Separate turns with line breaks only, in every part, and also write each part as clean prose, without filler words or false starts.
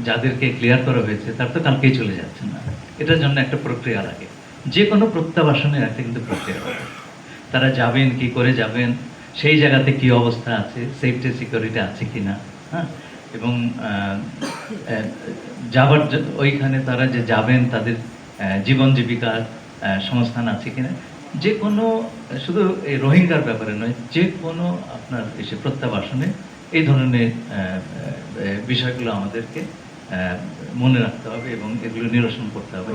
যাদেরকে ক্লিয়ার করা হয়েছে তার তো কালকেই চলে যাচ্ছেন না, এটার জন্য একটা প্রক্রিয়া লাগে। যে কোনো প্রত্যাবাসনের একটা কিন্তু প্রক্রিয়া লাগে। তারা যাবেন, কি করে যাবেন, সেই জায়গাতে কি অবস্থা আছে, সেফটি সিকিউরিটি আছে কি না, হ্যাঁ, এবং যাবার ওইখানে তারা যে যাবেন তাদের জীবন জীবিকার সংস্থান আছে কিনা, যে কোনো, শুধু এই রোহিঙ্গার ব্যাপারে নয়, যে কোনো আপনার এসে প্রত্যাবাসনে এই ধরনের বিষয়গুলো আমাদেরকে মনে রাখতে হবে এবং এগুলো নিরসন করতে হবে।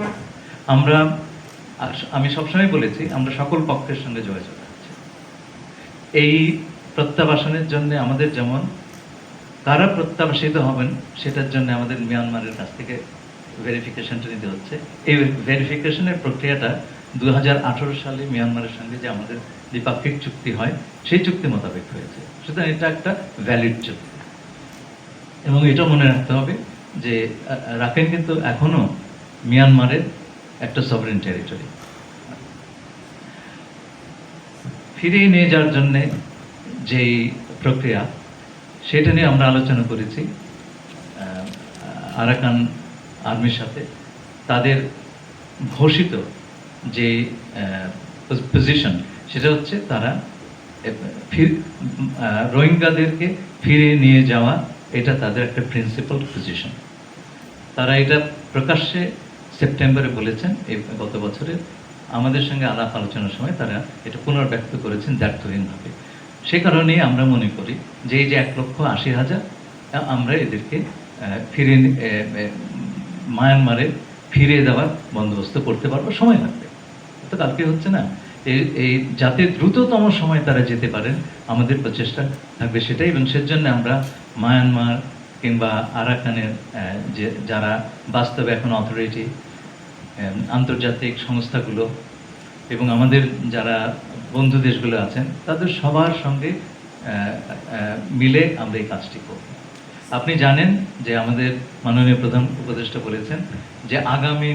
আমি সবসময় বলেছি আমরা সকল পক্ষের সঙ্গে যোগাযোগ রাখছি। এই প্রত্যাবাসনের জন্য আমাদের যেমন কারা প্রত্যাবাসিত হবেন সেটার জন্য আমাদের মিয়ানমারের কাছ থেকে ভেরিফিকেশনটা নিতে হচ্ছে। এই ভেরিফিকেশনের প্রক্রিয়াটা 2018 সালে মিয়ানমারের সঙ্গে যে আমাদের দ্বিপাক্ষিক চুক্তি হয় সেই চুক্তি মোতাবেক হয়েছে, সুতরাং এটা একটা ভ্যালিড চুক্তি। এবং এটা মনে রাখতে হবে যে রাখাইন কিন্তু এখনো মিয়ানমারের একটা সভরেন টেরিটরি। ফিরিয়ে নিয়ে যাওয়ার জন্যে যেই প্রক্রিয়া, সেটা নিয়ে আমরা আলোচনা করেছি আরাকান আর্মির সাথে। তাদের ঘোষিত যে পজিশন সেটা হচ্ছে তারা রোহিঙ্গাদেরকে ফিরিয়ে নিয়ে যাওয়া, এটা তাদের একটা প্রিন্সিপাল পজিশন। তারা এটা প্রকাশ্যে সেপ্টেম্বরে বলেছেন গত বছরে। আমাদের সঙ্গে আলাপ আলোচনার সময় তারা এটা পুনর্ব্যক্ত করেছেন দ্ব্যর্থহীনভাবে। সে কারণেই আমরা মনে করি যে এই যে 1,80,000 আমরা এদেরকে মায়ানমারে ফিরিয়ে দেওয়ার বন্দোবস্ত করতে পারবো। সময় লাগবে, তো কালকে হচ্ছে না। এই যাতে দ্রুততম সময় তারা যেতে পারেন আমাদের প্রচেষ্টা থাকবে সেটাই। এবং সেজন্য আমরা মায়ানমার কিংবা আরাকানের যে যারা বাস্তবে এখন অথরিটি, আন্তর্জাতিক সংস্থাগুলো এবং আমাদের যারা বন্ধু দেশগুলো আছেন তাদের সবার সঙ্গে মিলে আমরা এই কাজটি করব। আপনি জানেন যে আমাদের মাননীয় প্রধান উপদেষ্টা বলেছেন যে আগামী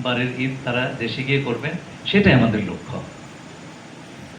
বারের ঈদ তারা দেশে গিয়ে করবেন, সেটাই আমাদের লক্ষ্য।